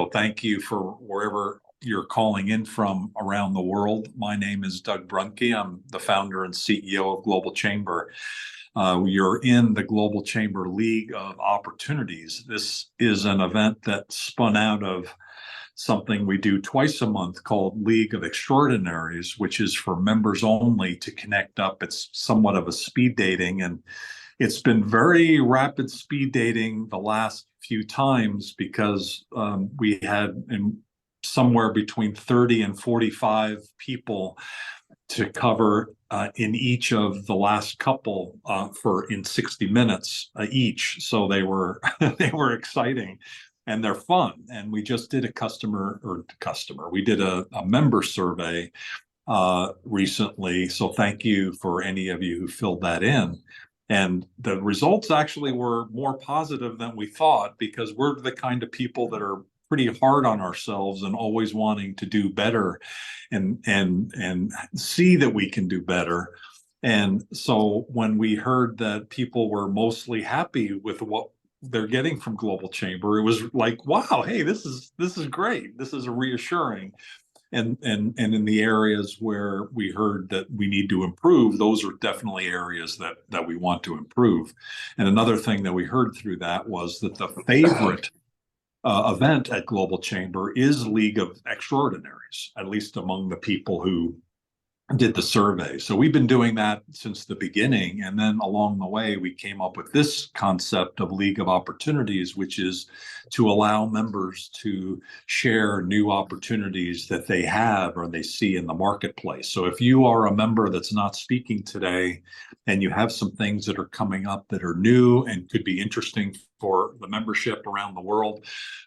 thank you for wherever you're calling in from around the world. My name is Doug Brunke. I'm the founder and CEO of Global Chamber. You're in the Global Chamber League of Opportunities. This is an event that spun out of something we do twice a month called League of Extraordinaries, which is for members only to connect up. It's somewhat of a speed dating, and it's been very rapid speed dating the last few times because we had somewhere between 30 and 45 people to cover in each of the last couple in 60 minutes each. So they were they were exciting and they're fun. And we just did we did a member survey recently. So thank you for any of you who filled that in. And the results actually were more positive than we thought, because we're the kind of people that are pretty hard on ourselves and always wanting to do better and see that we can do better. And so when we heard that people were mostly happy with what they're getting from Global Chamber, it was like, wow, hey, this is great. This is reassuring. And in the areas where we heard that we need to improve, those are definitely areas that we want to improve. And another thing that we heard through that was that the favorite event at Global Chamber is League of Extraordinaries, at least among the people who did the survey. So we've been doing that since the beginning. And then along the way, we came up with this concept of League of Opportunities, which is to allow members to share new opportunities that they have or they see in the marketplace. So if you are a member that's not speaking today and you have some things that are coming up that are new and could be interesting for the membership around the world,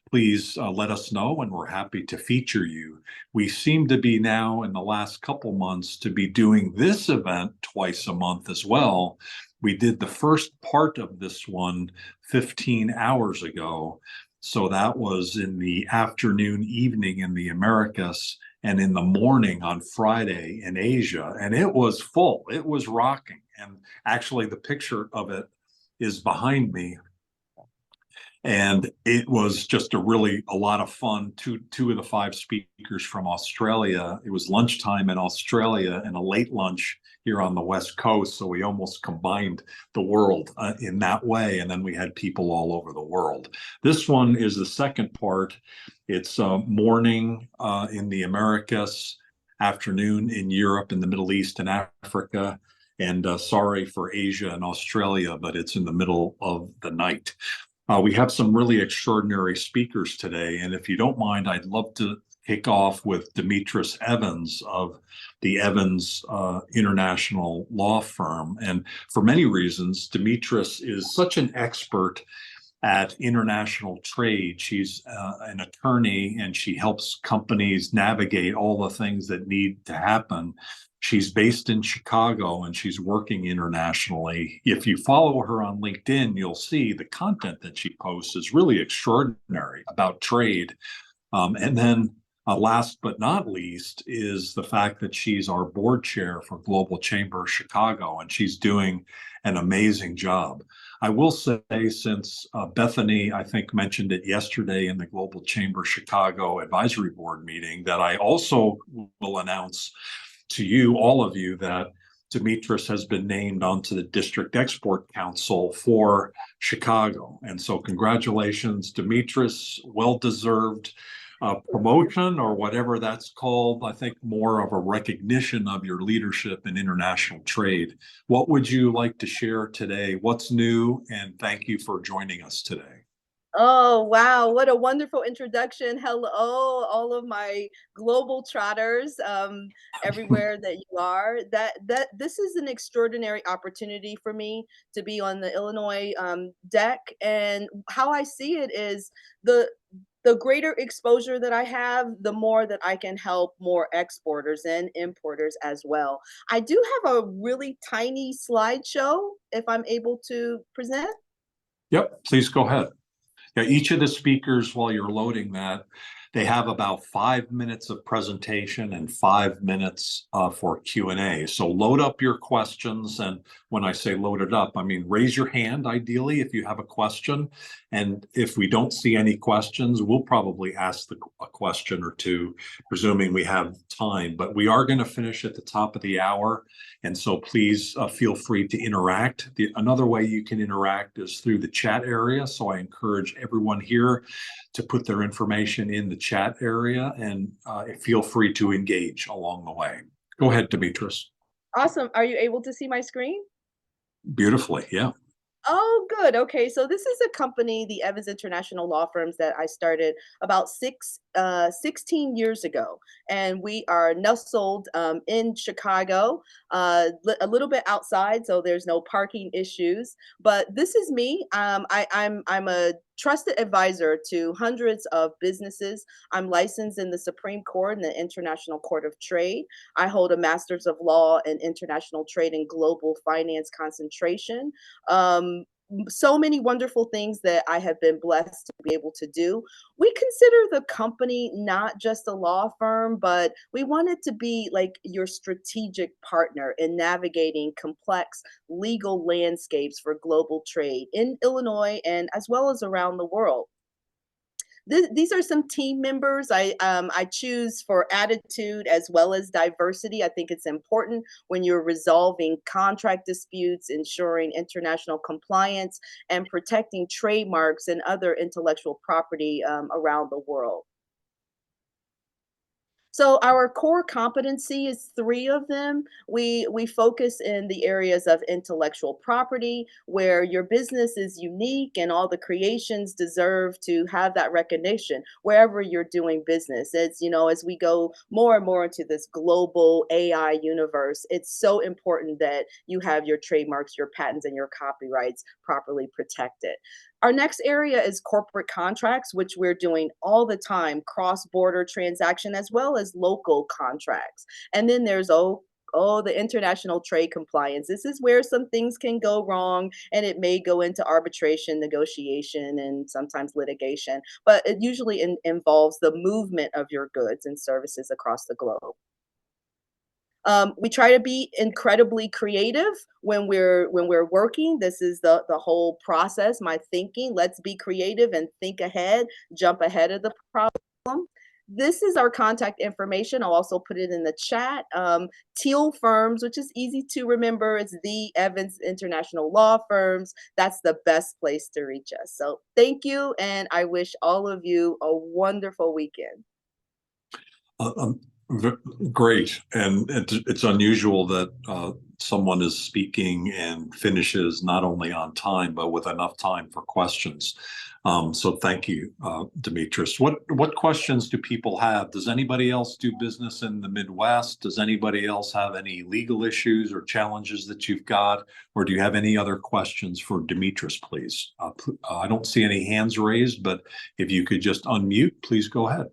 please let us know, and we're happy to feature you. We seem to be now in the last couple months to be doing this event twice a month as well. We did the first part of this one 15 hours ago. So that was in the afternoon, evening in the Americas, and in the morning on Friday in Asia. And it was full, it was rocking. And actually the picture of it is behind me. And it was just a lot of fun. Two of the five speakers from Australia. It was lunchtime in Australia and a late lunch here on the West Coast. So we almost combined the world in that way. And then we had people all over the world. This one is the second part. It's morning in the Americas, afternoon in Europe and the Middle East and Africa. And sorry for Asia and Australia, but it's in the middle of the night. We have some really extraordinary speakers today, and if you don't mind, I'd love to kick off with Demetris Evans of the Evans International Law Firm. And for many reasons, Demetris is such an expert at international trade. She's an attorney, and she helps companies navigate all the things that need to happen. She's based in Chicago and she's working internationally. If you follow her on LinkedIn, you'll see the content that she posts is really extraordinary about trade. And then last but not least is the fact that she's our board chair for Global Chamber Chicago, and she's doing an amazing job. I will say, since Bethany, I think, mentioned it yesterday in the Global Chamber Chicago Advisory Board meeting, that I also will announce to you, all of you, that Demetris has been named onto the District Export Council for Chicago. And so congratulations, Demetris, well-deserved promotion, or whatever that's called. I think more of a recognition of your leadership in international trade. What would you like to share today? What's new? And thank you for joining us today. Oh, wow. What a wonderful introduction. Hello, all of my global trotters, everywhere that you are. This is an extraordinary opportunity for me to be on the Illinois deck. And how I see it is the greater exposure that I have, the more that I can help more exporters and importers as well. I do have a really tiny slideshow if I'm able to present. Yep, please go ahead. Yeah, each of the speakers, while you're loading that, They have about 5 minutes of presentation and 5 minutes for Q&A. So load up your questions. And when I say load it up, I mean raise your hand, ideally, if you have a question. And if we don't see any questions, we'll probably ask a question or two, presuming we have time. But we are going to finish at the top of the hour. And so please feel free to interact. Another way you can interact is through the chat area. So I encourage everyone here to put their information in the chat area, and feel free to engage along the way. Go ahead, Demetrius. Awesome. Are you able to see my screen? Beautifully, yeah. Oh, good. Okay. So this is a company, the Evans International Law Firms, that I started about 16 years ago. And we are nestled in Chicago, a little bit outside, so there's no parking issues. But this is me. I'm a trusted advisor to hundreds of businesses. I'm licensed in the Supreme Court and the International Court of Trade. I hold a Master's of Law in International Trade and Global Finance concentration. So many wonderful things that I have been blessed to be able to do. We consider the company not just a law firm, but we want it to be like your strategic partner in navigating complex legal landscapes for global trade in Illinois and as well as around the world. These are some team members I choose for attitude as well as diversity. I think it's important when you're resolving contract disputes, ensuring international compliance, and protecting trademarks and other intellectual property around the world. So our core competency is three of them. We focus in the areas of intellectual property, where your business is unique and all the creations deserve to have that recognition wherever you're doing business. It's, you know, as we go more and more into this global AI universe, it's so important that you have your trademarks, your patents, and your copyrights properly protected. Our next area is corporate contracts, which we're doing all the time, cross-border transaction as well as local contracts. And then there's the international trade compliance. This is where some things can go wrong and it may go into arbitration, negotiation, and sometimes litigation, but it usually involves the movement of your goods and services across the globe. We try to be incredibly creative when we're working. This is the whole process, my thinking. Let's be creative and think ahead, jump ahead of the problem. This is our contact information. I'll also put it in the chat. Teal Firms, which is easy to remember, it's the Evans International Law Firms. That's the best place to reach us. So thank you, and I wish all of you a wonderful weekend. Great. And it's unusual that someone is speaking and finishes not only on time, but with enough time for questions. So thank you, Demetrius. What questions do people have? Does anybody else do business in the Midwest? Does anybody else have any legal issues or challenges that you've got? Or do you have any other questions for Demetrius, please? I don't see any hands raised, but if you could just unmute, please go ahead.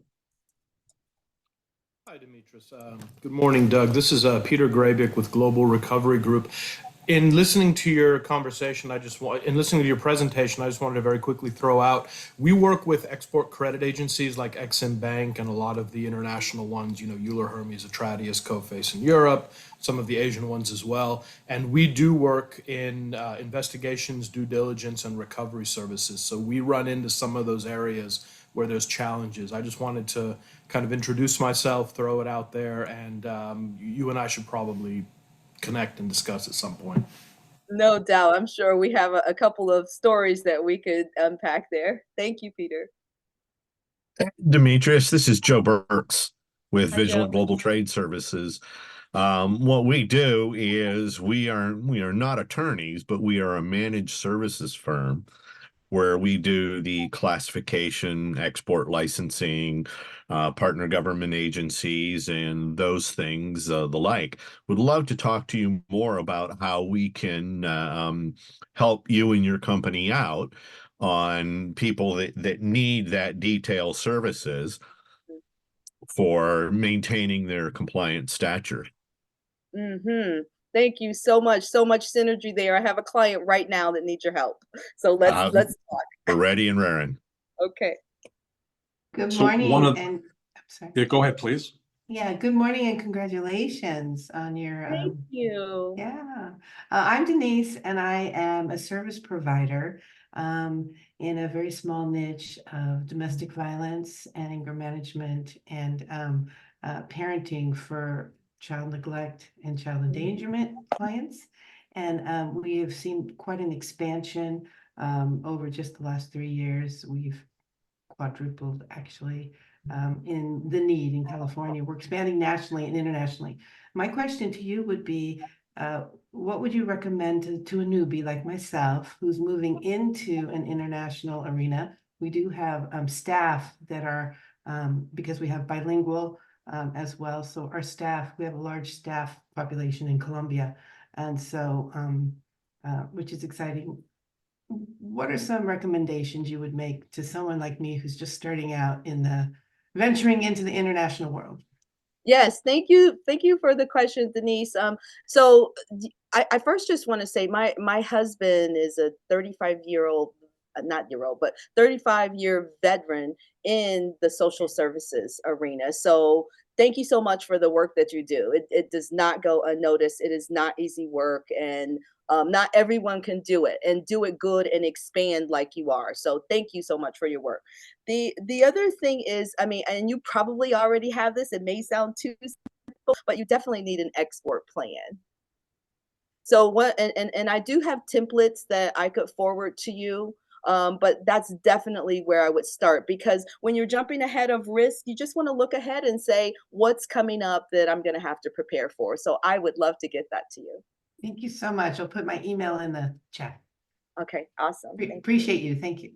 Hi, Demetrius. Good morning, Doug. This is Peter Grabick with Global Recovery Group. In listening to your conversation, in listening to your presentation, I just wanted to very quickly throw out, we work with export credit agencies like Exim Bank and a lot of the international ones, you know, Euler Hermes, Atradius, Coface in Europe, some of the Asian ones as well. And we do work in investigations, due diligence, and recovery services. So we run into some of those areas where there's challenges. I just wanted to kind of introduce myself, throw it out there, and you and I should probably connect and discuss at some point. No doubt. I'm sure we have a couple of stories that we could unpack there. Thank you, Peter. Demetrius, this is Joe Burks with Hi, Joe. Vigilant Global Trade Services. What we do is we are not attorneys, but we are a managed services firm where we do the classification, export licensing, partner government agencies, and those things, the like. Would love to talk to you more about how we can help you and your company out on people that need that detail services for maintaining their compliant stature. Mm-hmm. Thank you so much. So much synergy there. I have a client right now that needs your help. So let's talk. We're ready and raring. Okay. Good So one morning of, and I'm sorry. yeah, go ahead, please. Yeah, good morning and congratulations on your Thank you. yeah. I'm Denise and I am a service provider in a very small niche of domestic violence and anger management and parenting for child neglect and child endangerment clients. And we have seen quite an expansion over just the last 3 years. We've quadrupled actually in the need in California. We're expanding nationally and internationally. My question to you would be, what would you recommend to a newbie like myself who's moving into an international arena? We do have staff that are, because we have bilingual as well. So our staff, we have a large staff population in Colombia. And so, which is exciting. What are some recommendations you would make to someone like me who's just starting out in the venturing into the international world? Yes, thank you. Thank you for the question, Denise. So I first just want to say my husband is a 35-year-old, not year old, but 35-year veteran in the social services arena. So thank you so much for the work that you do. It does not go unnoticed. It is not easy work, and not everyone can do it and do it good and expand like you are. So thank you so much for your work. The other thing is, I mean, and you probably already have this, it may sound too simple, but you definitely need an export plan. So what and I do have templates that I could forward to you. But that's definitely where I would start, because when you're jumping ahead of risk, you just want to look ahead and say, what's coming up that I'm going to have to prepare for. So I would love to get that to you. Thank you so much. I'll put my email in the chat. Okay, awesome. Appreciate you. Thank you.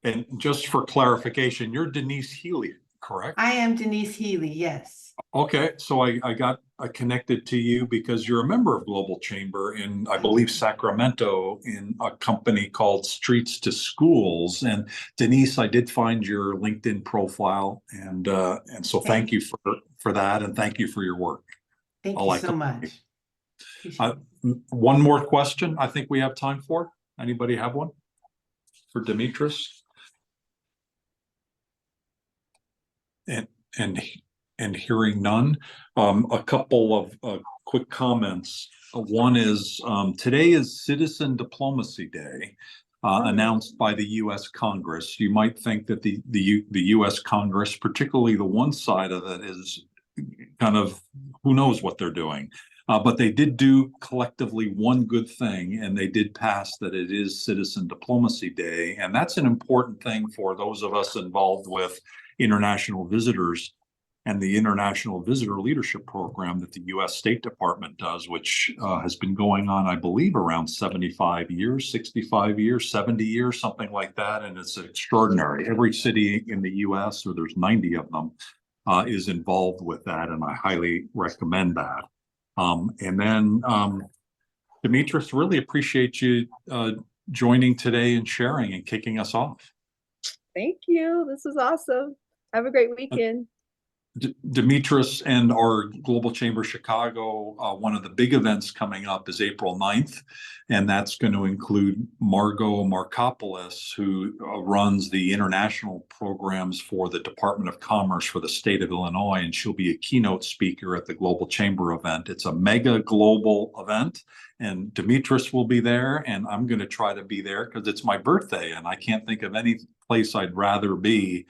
And just for clarification, you're Denise Healy, correct? I am Denise Healy. Yes. Okay, so I got connected to you because you're a member of Global Chamber in, I believe, Sacramento, in a company called Streets to Schools. And Denise, I did find your LinkedIn profile, and so thank you for that, and thank you for your work. Thank I you like so it. much. Appreciate it. One more question I think we have time for. Anybody have one for Demetris? And hearing none, a couple of quick comments. One is today is Citizen Diplomacy Day, announced by the U.S. Congress. You might think that the U.S. Congress, particularly the one side of it, is kind of who knows what they're doing. But they did do collectively one good thing, and they did pass that it is Citizen Diplomacy Day. And that's an important thing for those of us involved with international visitors and the International Visitor Leadership Program that the U.S. State Department does, which has been going on, I believe, around 75 years, 65 years, 70 years, something like that. And it's extraordinary. Every city in the U.S., or there's 90 of them, is involved with that, and I highly recommend that. And then, Demetris, really appreciate you joining today and sharing and kicking us off. Thank you. This is awesome. Have a great weekend. Demetris and our Global Chamber Chicago, one of the big events coming up is April 9th, and that's going to include Margot Markopoulos, who runs the international programs for the Department of Commerce for the state of Illinois, and she'll be a keynote speaker at the Global Chamber event. It's a mega global event, and Demetris will be there, and I'm going to try to be there because it's my birthday, and I can't think of any place I'd rather be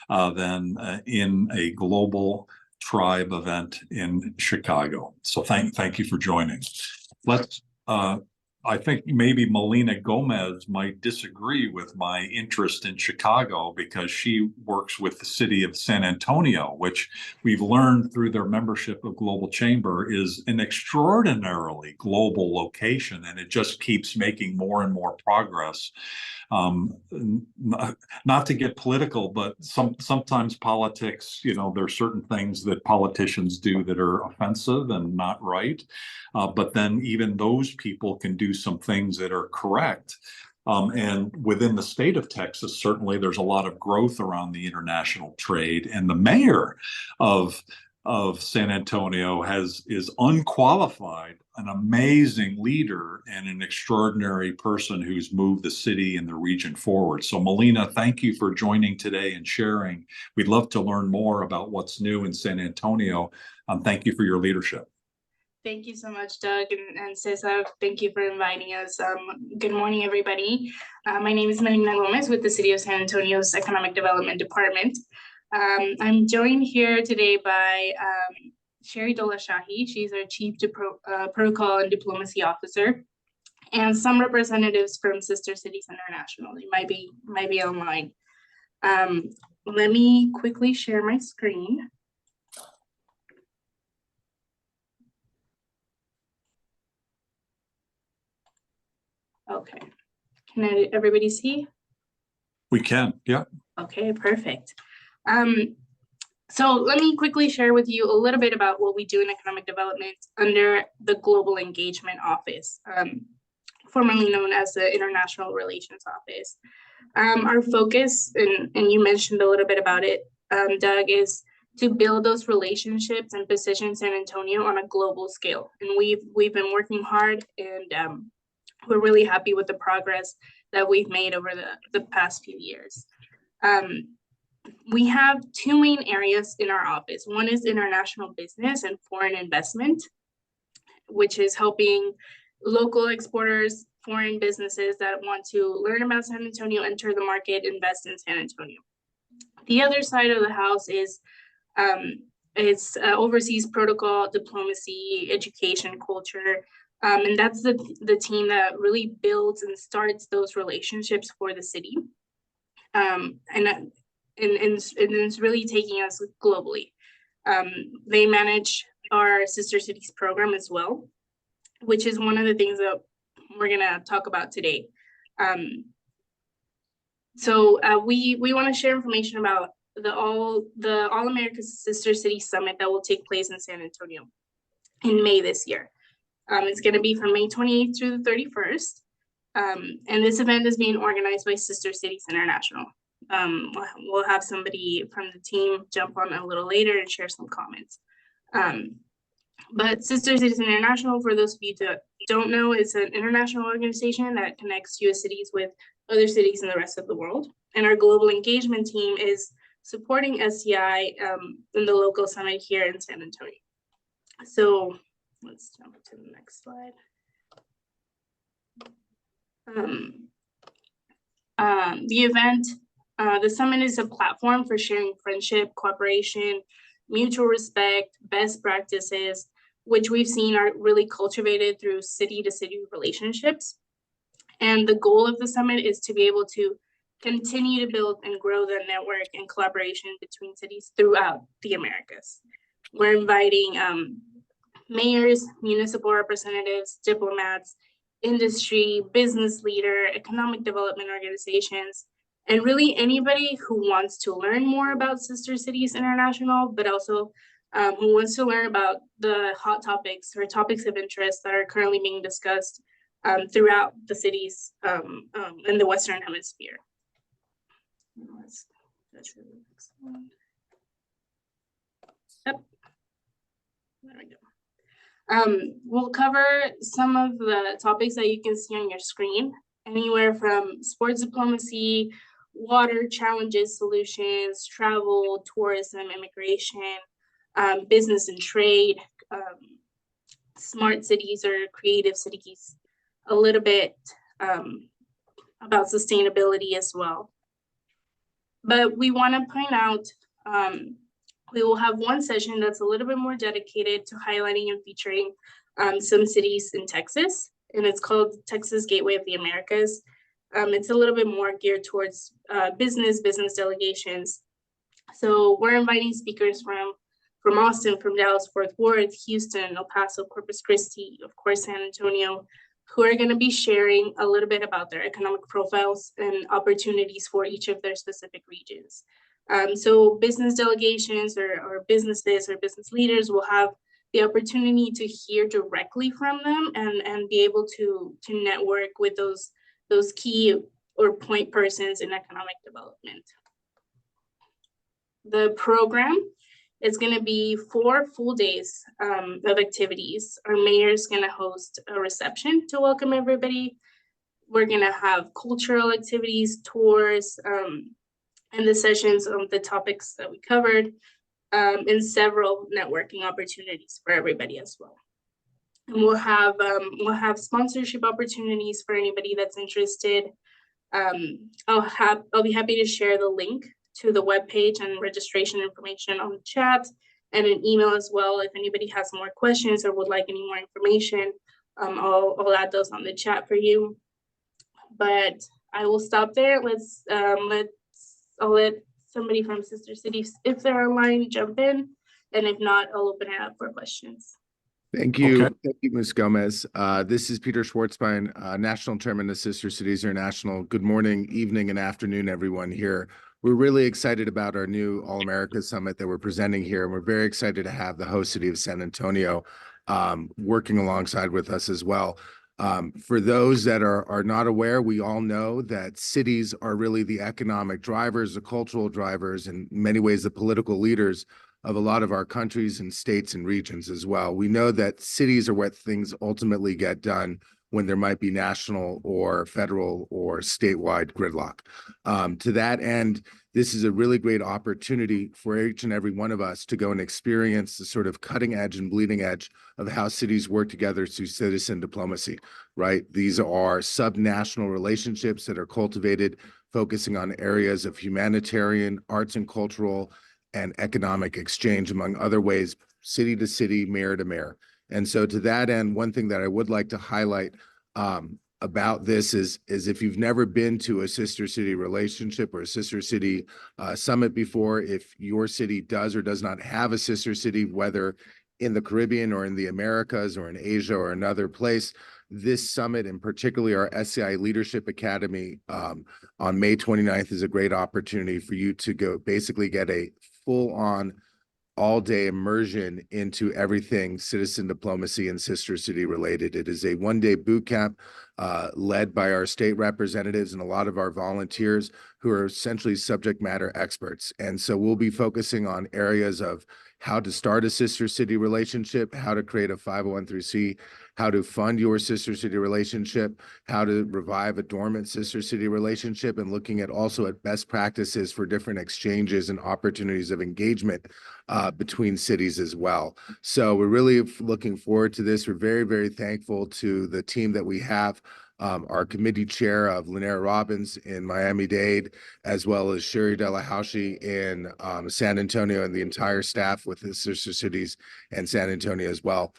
than in a global tribe event in Chicago. So thank you for joining. Let's I think maybe Melina Gomez might disagree with my interest in Chicago because she works with the city of San Antonio, which we've learned through their membership of Global Chamber is an extraordinarily global location, and it just keeps making more and more progress. Not to get political, but sometimes politics, there are certain things that politicians do that are offensive and not right. But then even those people can do some things that are correct. And within the state of Texas, certainly there's a lot of growth around the international trade. And the mayor of of San Antonio is unqualified, an amazing leader, and an extraordinary person who's moved the city and the region forward. So Melina, thank you for joining today and sharing. We'd love to learn more about what's new in San Antonio. Thank you for your leadership. Thank you so much, Doug and Cesar. Thank you for inviting us. Good morning, everybody. My name is Melina Gomez with the City of San Antonio's Economic Development Department. I'm joined here today by Sherry Dolashahi. She's our Chief Protocol and Diplomacy Officer, and some representatives from Sister Cities International. They might be online. Let me quickly share my screen. Okay, can everybody see? We can, yeah. Okay, perfect. So let me quickly share with you a little bit about what we do in economic development under the Global Engagement Office, formerly known as the International Relations Office. Our focus, and you mentioned a little bit about it, Doug, is to build those relationships and position San Antonio on a global scale. And we've been working hard, and we're really happy with the progress that we've made over the past few years. We have two main areas in our office. One is international business and foreign investment, which is helping local exporters, foreign businesses that want to learn about San Antonio, enter the market, invest in San Antonio. The other side of the house is overseas protocol, diplomacy, education, culture, and that's the team that really builds and starts those relationships for the city. And it's really taking us globally. They manage our Sister Cities program as well, which is one of the things that we're gonna talk about today. So we want to share information about the All America Sister Cities Summit that will take place in San Antonio in May this year. It's going to be from May 28th through the 31st. And this event is being organized by Sister Cities International. We'll have somebody from the team jump on a little later and share some comments. But Sister Cities International, for those of you that don't know, is an international organization that connects US cities with other cities in the rest of the world. And our global engagement team is supporting SCI in the local summit here in San Antonio. So let's jump to the next slide. The event, the summit is a platform for sharing friendship, cooperation, mutual respect, best practices, which we've seen are really cultivated through city-to-city relationships. And the goal of the summit is to be able to continue to build and grow the network and collaboration between cities throughout the Americas. We're inviting mayors, municipal representatives, diplomats, industry, business leader, economic development organizations, and really anybody who wants to learn more about Sister Cities International, but also who wants to learn about the hot topics or topics of interest that are currently being discussed throughout the cities in the Western Hemisphere. Let's go to the next one. Yep. There we go. We'll cover some of the topics that you can see on your screen, anywhere from sports diplomacy, water challenges, solutions, travel, tourism, immigration, business and trade, smart cities or creative cities, a little bit about sustainability as well. But we want to point out, we will have one session that's a little bit more dedicated to highlighting and featuring some cities in Texas, and it's called Texas Gateway of the Americas. It's a little bit more geared towards business delegations. So we're inviting speakers from Austin, from Dallas, Fort Worth, Houston, El Paso, Corpus Christi, of course, San Antonio, who are going to be sharing a little bit about their economic profiles and opportunities for each of their specific regions. So business delegations or businesses or business leaders will have the opportunity to hear directly from them and be able to network with those key or point persons in economic development. The program It's going to be 4 full days of activities. Our mayor is going to host a reception to welcome everybody. We're going to have cultural activities, tours, and the sessions on the topics that we covered, and several networking opportunities for everybody as well. And we'll have sponsorship opportunities for anybody that's interested. I'll be happy to share the link to the webpage and registration information on the chat, and an email as well. If anybody has more questions or would like any more information, I'll add those on the chat for you. But I will stop there. I'll let somebody from Sister Cities, if they're online, jump in, and if not, I'll open it up for questions. Thank you. Okay. Thank you, Ms. Gomez. This is Peter Schwartzbein, National Chairman of Sister Cities International. Good morning, evening, and afternoon, everyone here. We're really excited about our new All-America Summit that we're presenting here, and we're very excited to have the host city of San Antonio working alongside with us as well. For those that are not aware, we all know that cities are really the economic drivers, the cultural drivers, and in many ways the political leaders of a lot of our countries and states and regions as well. We know that cities are where things ultimately get done when there might be national or federal or statewide gridlock. To that end, this is a really great opportunity for each and every one of us to go and experience the sort of cutting edge and bleeding edge of how cities work together through citizen diplomacy, right? These are subnational relationships that are cultivated, focusing on areas of humanitarian, arts and cultural, and economic exchange, among other ways, city to city, mayor to mayor. And so to that end, one thing that I would like to highlight about this is if you've never been to a sister city relationship or a sister city summit before, if your city does or does not have a sister city, whether in the Caribbean or in the Americas or in Asia or another place, this summit, and particularly our SCI Leadership Academy on May 29th, is a great opportunity for you to go basically get a full-on all-day immersion into everything citizen diplomacy and sister city related. It is a one-day boot camp led by our state representatives and a lot of our volunteers who are essentially subject matter experts. And so we'll be focusing on areas of how to start a sister city relationship, how to create a 501(c), how to fund your sister city relationship, how to revive a dormant sister city relationship, and looking at also at best practices for different exchanges and opportunities of engagement between cities as well. So we're really looking forward to this. We're very, very thankful to the team that we have. Our committee chair of Lynera Robbins in Miami-Dade, as well as Sherry Delahoushi in San Antonio, and the entire staff with the sister cities and San Antonio as well.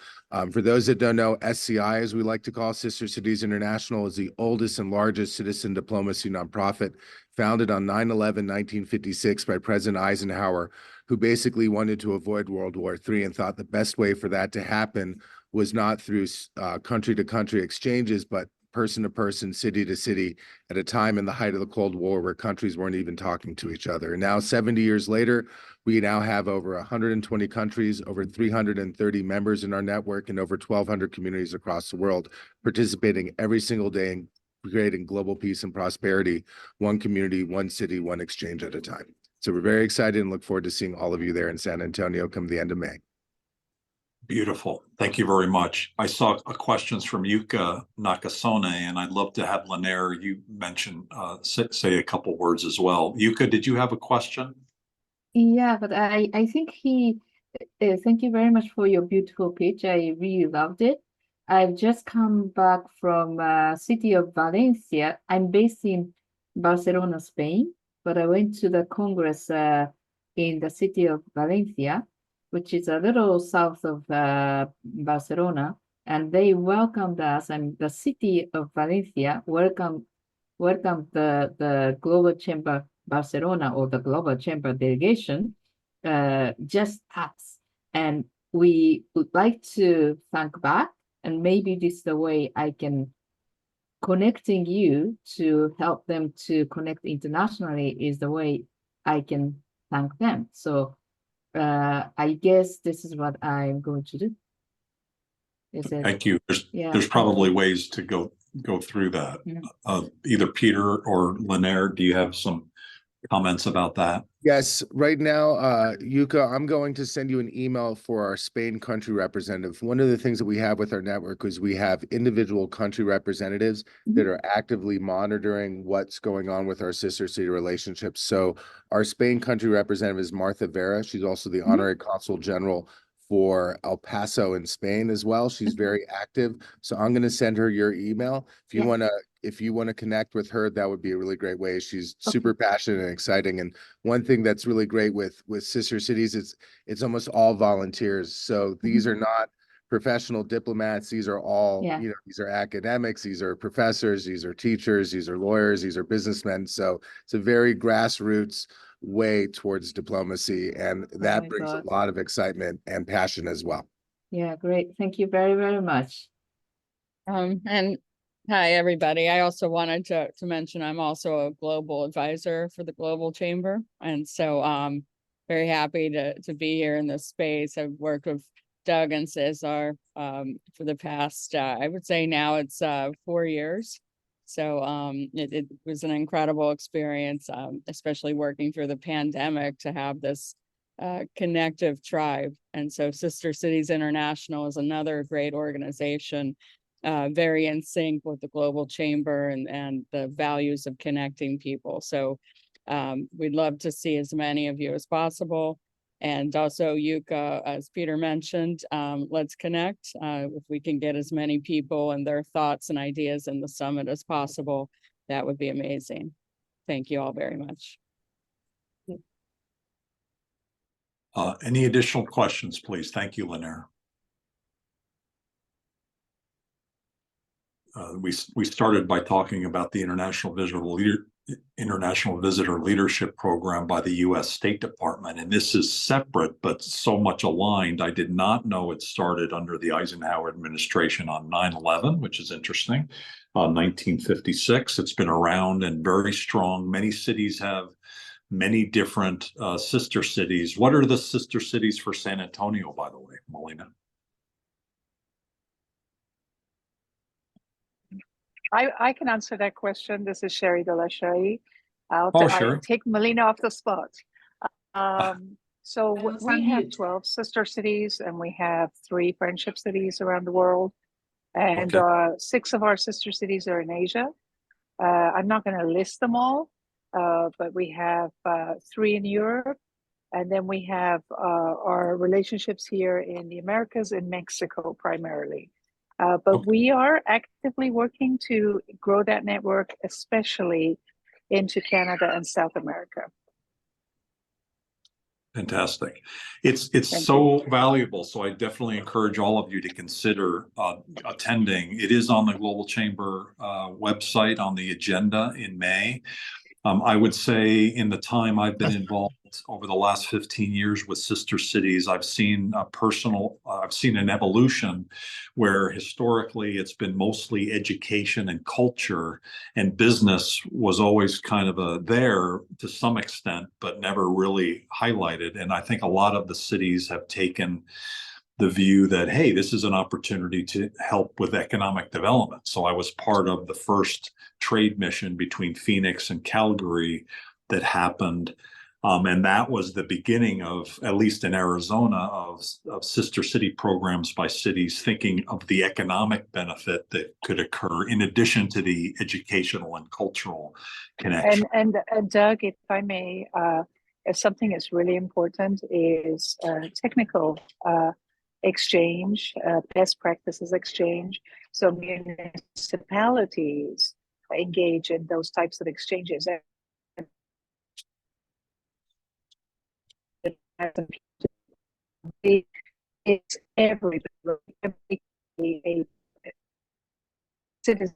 For those that don't know, SCI, as we like to call Sister Cities International, is the oldest and largest citizen diplomacy nonprofit, founded on 9/11/1956 by President Eisenhower, who basically wanted to avoid World War III and thought the best way for that to happen was not through country-to-country exchanges, but person to person, city to city, at a time in the height of the Cold War where countries weren't even talking to each other. And now, 70 years later, we now have over 120 countries, over 330 members in our network, and over 1,200 communities across the world participating every single day in creating global peace and prosperity, one community, one city, one exchange at a time. So we're very excited and look forward to seeing all of you there in San Antonio come the end of May. Beautiful. Thank you very much. I saw questions from Yuka Nakasone, and I'd love to have Lynera, you mention, say a couple words as well. Yuka, did you have a question? Yeah, but I think thank you very much for your beautiful pitch. I really loved it. I've just come back from city of Valencia. I'm based in Barcelona, Spain, but I went to the Congress in the city of Valencia, which is a little south of Barcelona, and they welcomed us, and the city of Valencia welcomed the Global Chamber Barcelona, or the Global Chamber delegation, just us. And we would like to thank back, and maybe this is the way I can connecting you to help them to connect internationally is the way I can thank them. So I guess this is what I'm going to do. Thank you. There's probably ways to go through that. Yeah. Either Peter or Lynera, do you have some comments about that? Yes, right now, Yuka, I'm going to send you an email for our Spain country representative. One of the things that we have with our network is we have individual country representatives that are actively monitoring what's going on with our sister city relationships. So our Spain country representative is Martha Vera. She's also the honorary consul general for El Paso in Spain as well. She's very active. So I'm going to send her your email. If you want to connect with her, that would be a really great way. She's super passionate and exciting. And one thing that's really great with sister cities is it's almost all volunteers. So these are not professional diplomats. These are all, these are academics, these are professors, these are teachers, these are lawyers, these are businessmen. So it's a very grassroots way towards diplomacy, and that brings a lot of excitement and passion as well. Yeah, great. Thank you very, very much. And hi, everybody. I also wanted to mention I'm also a global advisor for the Global Chamber. And so very happy to be here in this space. I've worked with Doug and Cesar for the past, I would say now it's 4 years. So it was an incredible experience, especially working through the pandemic to have this connective tribe. And so Sister Cities International is another great organization, very in sync with the Global Chamber and the values of connecting people. So we'd love to see as many of you as possible. And also, Yuka, as Peter mentioned, let's connect. If we can get as many people and their thoughts and ideas in the summit as possible, that would be amazing. Thank you all very much. Any additional questions, please? Thank you, Lanier. We started by talking about the International Visitor Leadership Program by the U.S. State Department, and this is separate but so much aligned. I did not know it started under the Eisenhower administration on 9/11, which is interesting. 1956. It's been around and very strong. Many cities have many different sister cities. What are the sister cities for San Antonio, by the way, Melina? I can answer that question. This is Sherry Delachey. I'll take Melina off the spot. So we have 12 sister cities, and we have 3 friendship cities around the world. And 6 of our sister cities are in Asia. I'm not going to list them all, but we have 3 in Europe. And then we have our relationships here in the Americas and Mexico primarily. But we are actively working to grow that network, especially into Canada and South America. Fantastic. It's so valuable. So I definitely encourage all of you to consider attending. It is on the Global Chamber website on the agenda in May. I would say in the time I've been involved over the last 15 years with sister cities, I've seen an evolution where historically it's been mostly education and culture, and business was always kind of there to some extent, but never really highlighted. And I think a lot of the cities have taken the view that, hey, this is an opportunity to help with economic development. So I was part of the first trade mission between Phoenix and Calgary that happened. And that was the beginning of, at least in Arizona, of sister city programs by cities thinking of the economic benefit that could occur in addition to the educational and cultural connection. And Doug, if I may, if something is really important is technical exchange, best practices exchange. So municipalities engage in those types of exchanges. It's every citizen,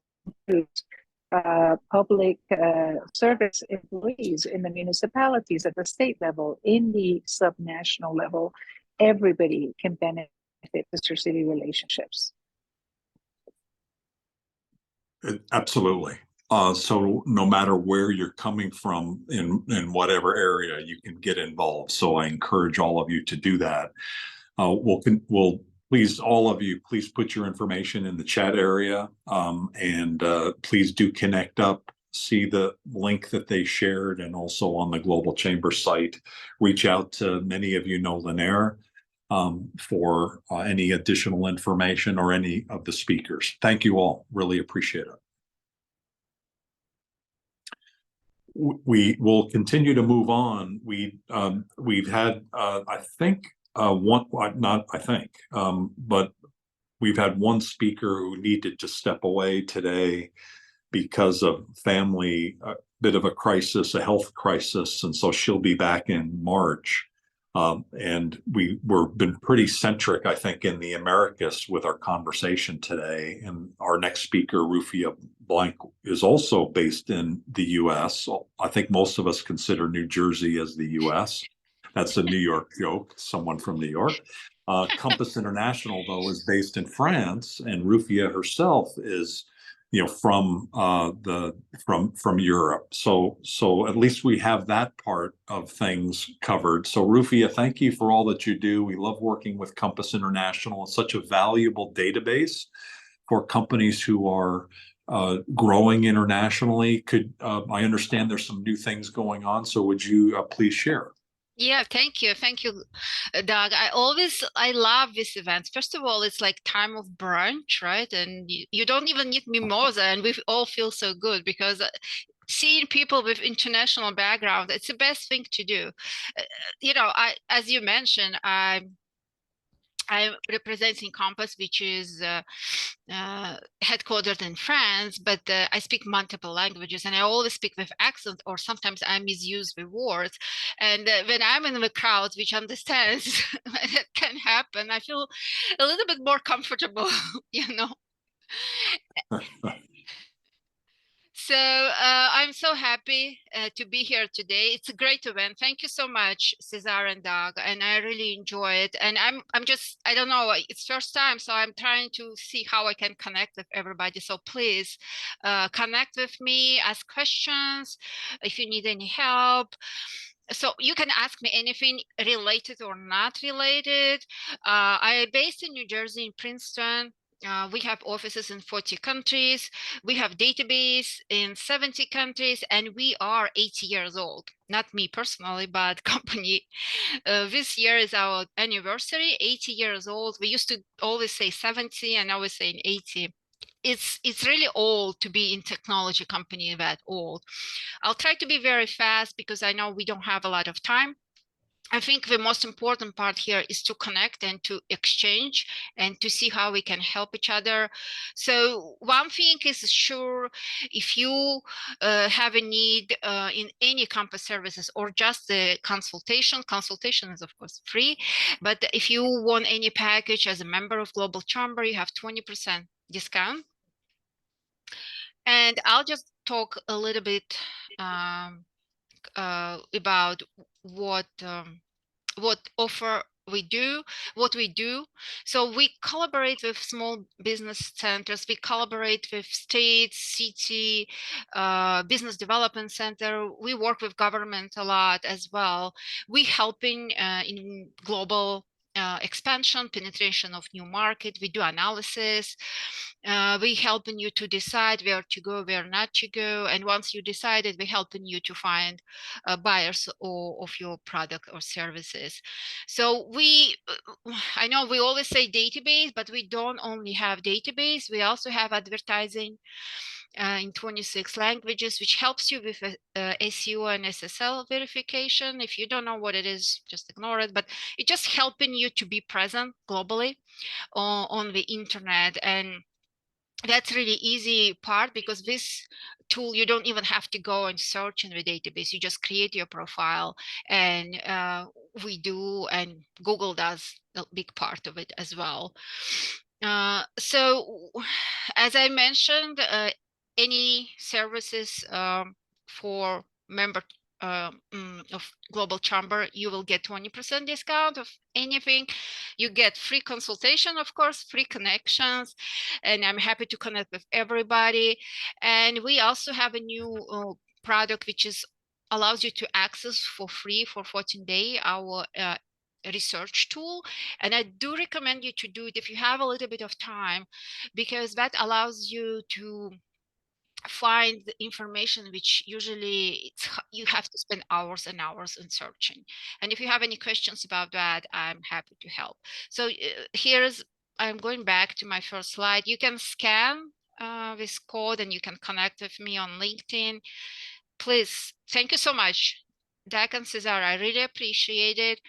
public service employees in the municipalities at the state level, in the subnational level, everybody can benefit sister city relationships. Absolutely. So no matter where you're coming from in whatever area, you can get involved. So I encourage all of you to do that. We'll please, all of you, please put your information in the chat area, and please do connect up see the link that they shared and also on the Global Chamber site. Reach out to many of you know Lanier for any additional information or any of the speakers. Thank you all. Really appreciate it. We will continue to move on. We've had I think but we've had one speaker who needed to step away today because of family, a bit of a crisis, a health crisis, and so she'll be back in March. And we're been pretty centric, I think, in the Americas with our conversation today. And our next speaker, Rufia Blank, is also based in the U.S. So I think most of us consider New Jersey as the U.S. That's a New York joke, someone from New York. Compass International, though, is based in France, and Rufia herself is from Europe. So at least we have that part of things covered. So Rufia, thank you for all that you do. We love working with Compass International. It's such a valuable database for companies who are growing internationally. I understand there's some new things going on, so would you please share? Yeah, thank you. Thank you, Doug. I love this event. First of all, it's like time of brunch, right? And you don't even need mimosa, and we all feel so good because seeing people with international background, it's the best thing to do. As you mentioned, I'm representing Compass, which is headquartered in France, but I speak multiple languages, and I always speak with accent, or sometimes I misuse the words. And when I'm in the crowd, which understands that can happen, I feel a little bit more comfortable, So I'm so happy to be here today. It's a great event. Thank you so much, Cesar and Doug, and I really enjoy it. And I don't know, it's first time, so I'm trying to see how I can connect with everybody. So please connect with me, ask questions if you need any help. So you can ask me anything related or not related. I'm based in New Jersey, in Princeton. We have offices in 40 countries. We have database in 70 countries, and we are 80 years old. Not me personally, but company. This year is our anniversary, 80 years old. We used to always say 70, and now we're saying 80. It's really old to be in technology company that old. I'll try to be very fast because I know we don't have a lot of time. I think the most important part here is to connect and to exchange and to see how we can help each other. So one thing is sure, if you have a need in any Compass services or just the consultation is of course free, but if you want any package as a member of Global Chamber, you have 20% discount. And I'll just talk a little bit about what offer we do, what we do. So we collaborate with small business centers, we collaborate with state, city, business development center. We work with government a lot as well. We helping in global expansion, penetration of new market. We do analysis. We helping you to decide where to go, where not to go. And once you decided, we helping you to find buyers of your product or services. So I know we always say database, but we don't only have database. We also have advertising in 26 languages, which helps you with SEO and SSL verification. If you don't know what it is, just ignore it. But it's just helping you to be present globally on the internet. And that's really easy part, because this tool, you don't even have to go and search in the database. You just create your profile, and we do, and Google does a big part of it as well. So as I mentioned, any services for member of Global Chamber, you will get 20% discount of anything. You get free consultation, of course, free connections, and I'm happy to connect with everybody. And we also have a new product which allows you to access for free for 14 days our research tool. And I do recommend you to do it if you have a little bit of time, because that allows you to find the information which usually you have to spend hours and hours in searching. And if you have any questions about that, I'm happy to help. So I'm going back to my first slide. You can scan this code and you can connect with me on LinkedIn. Please, thank you so much, Dak and Cesar. I really appreciate it.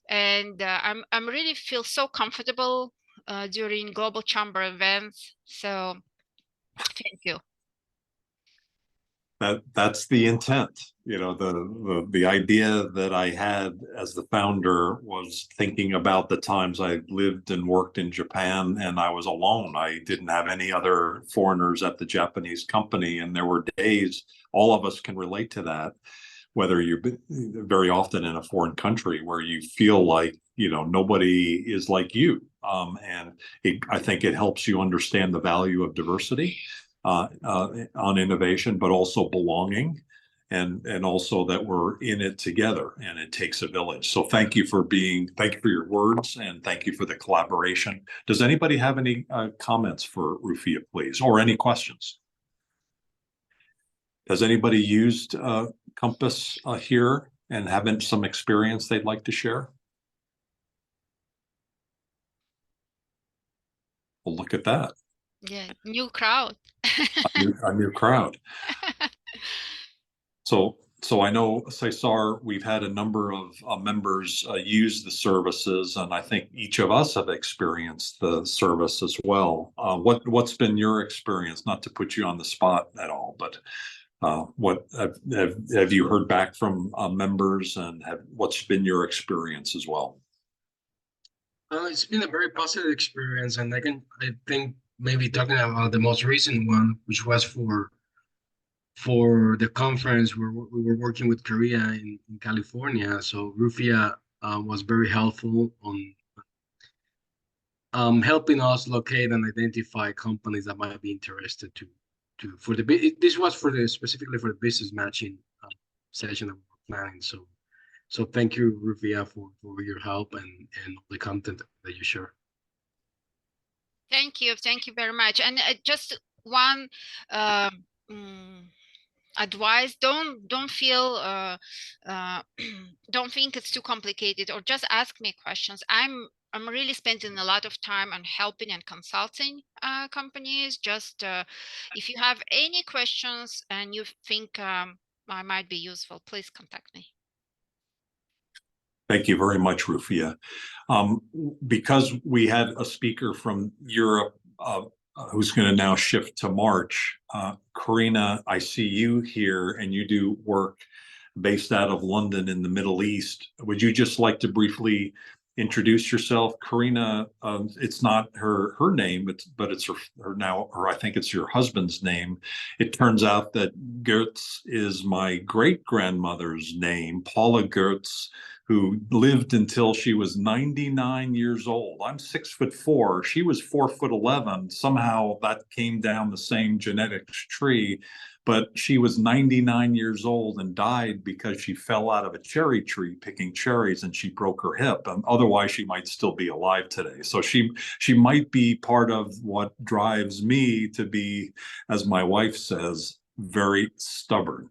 And I'm really feel so comfortable during Global Chamber events. So thank you. That's the intent. You know, the idea that I had as the founder was thinking about the times I lived and worked in Japan and I was alone. I didn't have any other foreigners at the Japanese company, and there were days, all of us can relate to that, whether you're very often in a foreign country where you feel like, you know, nobody is like you. I think it helps you understand the value of diversity on innovation, but also belonging, and also that we're in it together, and it takes a village. So thank you for your words, and thank you for the collaboration. Does anybody have any comments for Rufia, please, or any questions? Has anybody used Compass here and have some experience they'd like to share? Well, look at that. Yeah, new crowd. A new crowd. So I know, Cesar, we've had a number of members use the services, and I think each of us have experienced the service as well. What's been your experience? Not to put you on the spot at all, but what have you heard back from members, and what's been your experience as well? It's been a very positive experience, and I think maybe talking about the most recent one, which was for the conference where we were working with Korea in California. So Rufia was very helpful on helping us locate and identify companies that might be interested this was specifically for the business matching session that we were planning. So thank you, Rufia, for your help and the content that you share. Thank you very much. And just one advice: don't feel don't think it's too complicated, or just ask me questions. I'm really spending a lot of time on helping and consulting companies. Just if you have any questions and you think I might be useful, please contact me. Thank you very much, Rufia. Because we had a speaker from Europe who's going to now shift to March, Karina, I see you here, and you do work based out of London in the Middle East. Would you just like to briefly introduce yourself? Karina, it's not her name, but it's her I think it's your husband's name. It turns out that Goetz is my great-grandmother's name, Paula Goetz, who lived until she was 99 years old. I'm 6'4". She was 4'11". Somehow that came down the same genetics tree, but she was 99 years old and died because she fell out of a cherry tree picking cherries and she broke her hip. Otherwise, she might still be alive today. So she might be part of what drives me to be, as my wife says, very stubborn.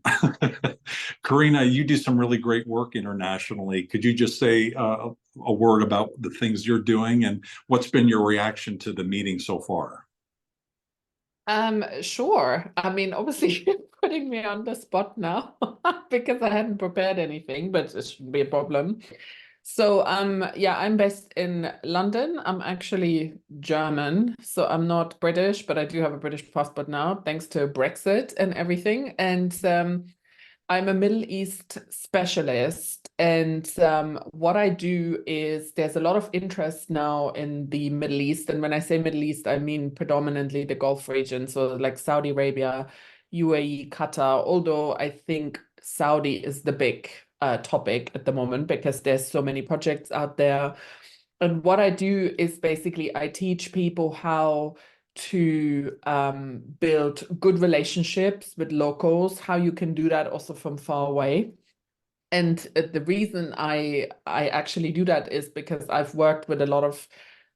Karina, you do some really great work internationally. Could you just say a word about the things you're doing and what's been your reaction to the meeting so far? Sure. I mean, obviously you're putting me on the spot now because I hadn't prepared anything, but it shouldn't be a problem. So yeah, I'm based in London. I'm actually German, so I'm not British, but I do have a British passport now, thanks to Brexit and everything. And I'm a Middle East specialist, and what I do is there's a lot of interest now in the Middle East. And when I say Middle East, I mean predominantly the Gulf region, so like Saudi Arabia, UAE, Qatar, although I think Saudi is the big topic at the moment because there's so many projects out there. And what I do is basically I teach people how to build good relationships with locals, how you can do that also from far away. And the reason I actually do that is because I've worked with a lot of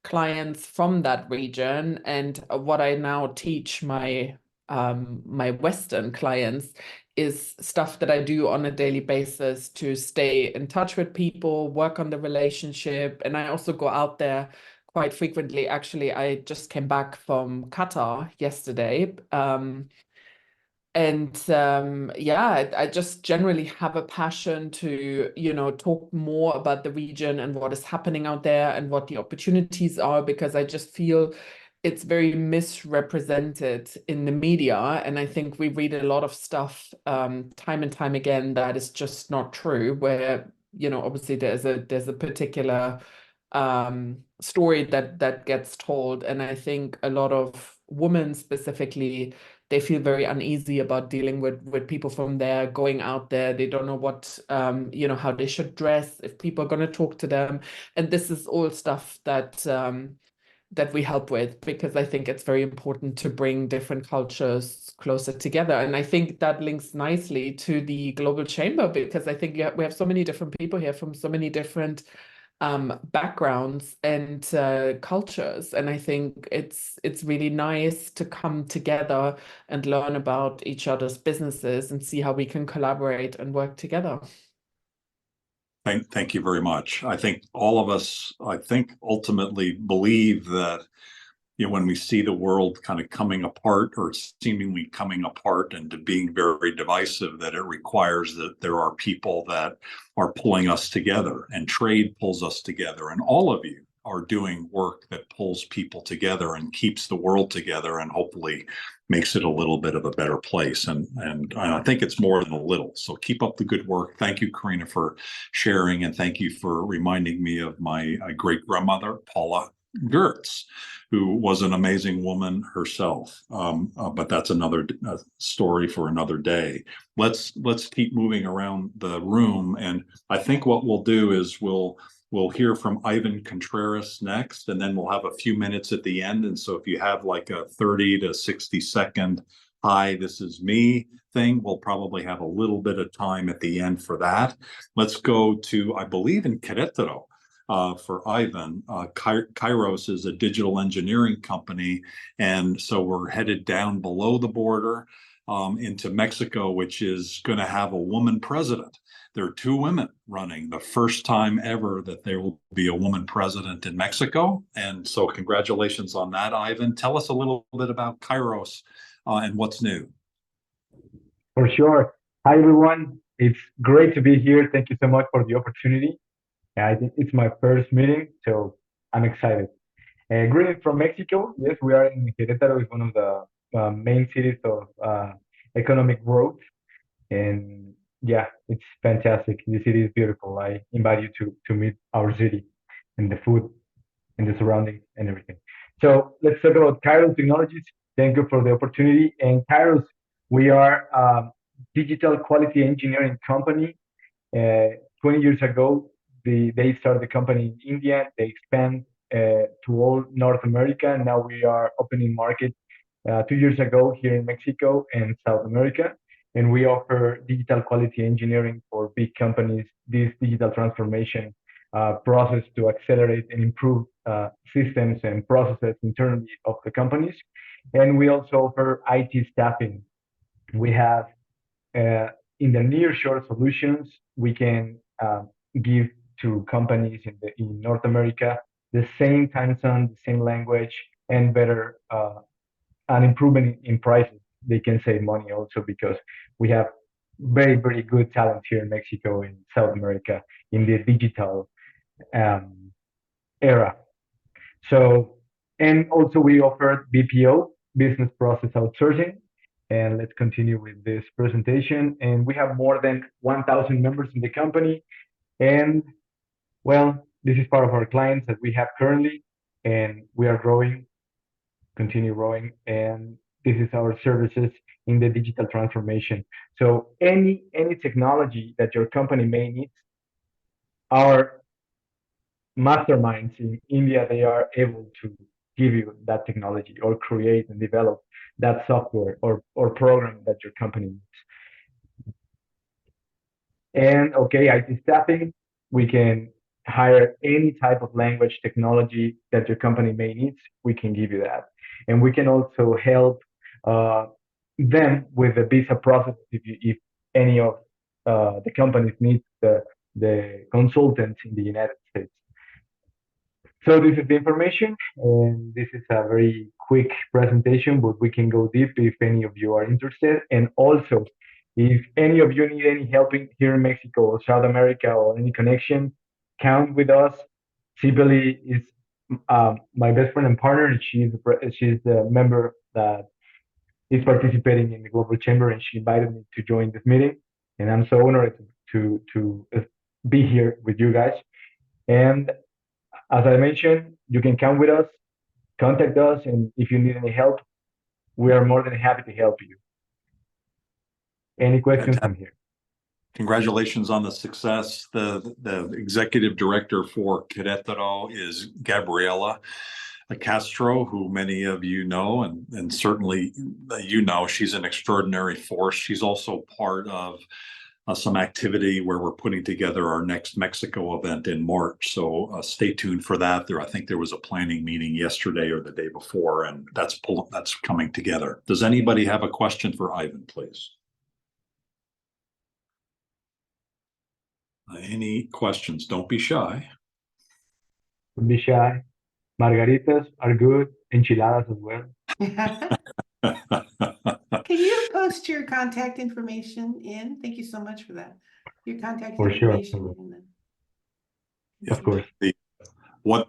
clients from that region, and what I now teach my my Western clients is stuff that I do on a daily basis to stay in touch with people, work on the relationship. And I also go out there quite frequently. Actually, I just came back from Qatar yesterday. Yeah, I just generally have a passion to, talk more about the region and what is happening out there and what the opportunities are, because I just feel it's very misrepresented in the media. And I think we read a lot of stuff time and time again that is just not true, where, obviously there's a particular story that gets told. And I think a lot of women specifically, they feel very uneasy about dealing with people from there, going out there. They don't know what, how they should dress, if people are going to talk to them. And this is all stuff that that we help with, because I think it's very important to bring different cultures closer together. And I think that links nicely to the Global Chamber, because I think we have so many different people here from so many different backgrounds and cultures. And I think it's really nice to come together and learn about each other's businesses and see how we can collaborate and work together. Thank you very much. I think all of us, ultimately believe that, when we see the world kind of coming apart or seemingly coming apart and to being very divisive, that it requires that there are people that are pulling us together, and trade pulls us together. And all of you are doing work that pulls people together and keeps the world together, and hopefully makes it a little bit of a better place. And I think it's more than a little. So keep up the good work. Thank you, Karina, for sharing. And thank you for reminding me of my great grandmother, Paula Gertz, who was an amazing woman herself. But that's another story for another day. Let's keep moving around the room. And I think what we'll do is we'll hear from Ivan Contreras next, and then we'll have a few minutes at the end. And so if you have like a 30 to 60-second, hi, this is me thing, we'll probably have a little bit of time at the end for that. Let's go to, I believe, in Querétaro. For Ivan, Kairos is a digital engineering company. And so we're headed down below the border into Mexico, which is going to have a woman president. There are two women running, the first time ever that there will be a woman president in Mexico. And so congratulations on that, Ivan. Tell us a little bit about Kairos and what's new. For sure. Hi, everyone. It's great to be here. Thank you so much for the opportunity. I think it's my first meeting, so I'm excited. Greetings from Mexico. Yes, we are in Querétaro. It's one of the main cities of economic growth. And yeah, it's fantastic. The city is beautiful. I invite you to meet our city and the food and the surroundings and everything. So let's talk about Kairos Technologies. Thank you for the opportunity. And Kairos, we are a digital quality engineering company. 20 years ago, they started the company in India. They expand to all North America. Now we are opening market 2 years ago here in Mexico and South America. And we offer digital quality engineering for big companies, this digital transformation process to accelerate and improve systems and processes internally of the companies. And we also offer IT staffing. We have in the nearshore solutions, we can give to companies in North America the same time zone, the same language, and better an improvement in prices. They can save money also because we have very, very good talent here in Mexico and South America in the digital era. So, and also we offer BPO, business process outsourcing. And let's continue with this presentation. And we have more than 1,000 members in the company. And well, this is part of our clients that we have currently, and we are growing, continue growing. And this is our services in the digital transformation. So any technology that your company may need, our masterminds in India, they are able to give you that technology or create and develop that software or program that your company needs. And okay, IT staffing, we can hire any type of language technology that your company may need. We can give you that. And we can also help them with the visa process if any of the companies need the consultants in the United States. So this is the information, and this is a very quick presentation, but we can go deep if any of you are interested. And also, if any of you need any help here in Mexico or South America or any connection, count with us. Sibeli is my best friend and partner, and she's the member that is participating in the Global Chamber, and she invited me to join this meeting. And I'm so honored to be here with you guys. And as I mentioned, you can count with us, contact us, and if you need any help, we are more than happy to help you. Any questions? I'm here. Congratulations on the success. The executive director for Querétaro is Gabriela Castro, who many of you know, and certainly you know, she's an extraordinary force. She's also part of some activity where we're putting together our next Mexico event in March. So stay tuned for that. I think there was a planning meeting yesterday or the day before, and that's coming together. Does anybody have a question for Ivan, please? Any questions? Don't be shy. Don't be shy. Margaritas are good. Enchiladas as well. Can you post your contact information in? Thank you so much for that. Your contact For sure. information. Of course. What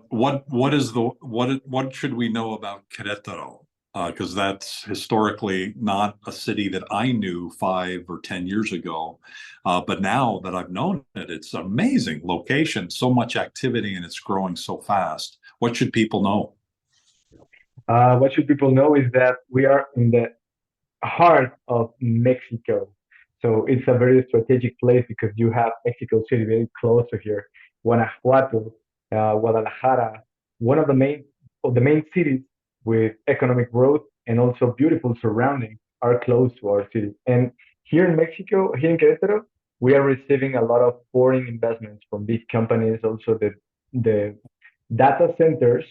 should we know about Querétaro? Because that's historically not a city that I knew 5 or 10 years ago. But now that I've known it, it's an amazing location, so much activity, and it's growing so fast. What should people know? What should people know is that we are in the heart of Mexico. So it's a very strategic place because you have Mexico City very close to here, Guanajuato, Guadalajara, one of the main cities with economic growth and also beautiful surroundings are close to our city. And here in Mexico, here in Querétaro, we are receiving a lot of foreign investments from big companies. Also, the data centers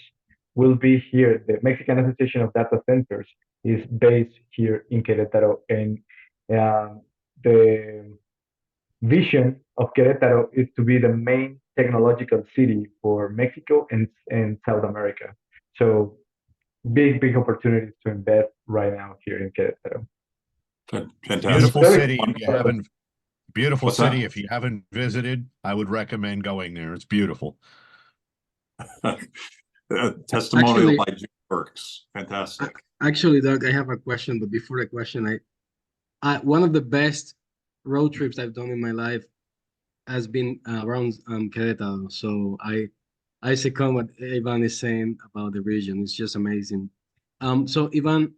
will be here. The Mexican Association of Data Centers is based here in Querétaro, and the vision of Querétaro is to be the main technological city for Mexico and South America. So big opportunities to invest right now here in Querétaro. Fantastic. Beautiful city. Beautiful What's city. that? If you haven't visited, I would recommend going there. It's beautiful. Testimonial by Jim Burks. Fantastic. Actually, Doug, I have a question, but before the question, one of the best road trips I've done in my life has been around Querétaro. So I second what Ivan is saying about the region. It's just amazing. So Ivan,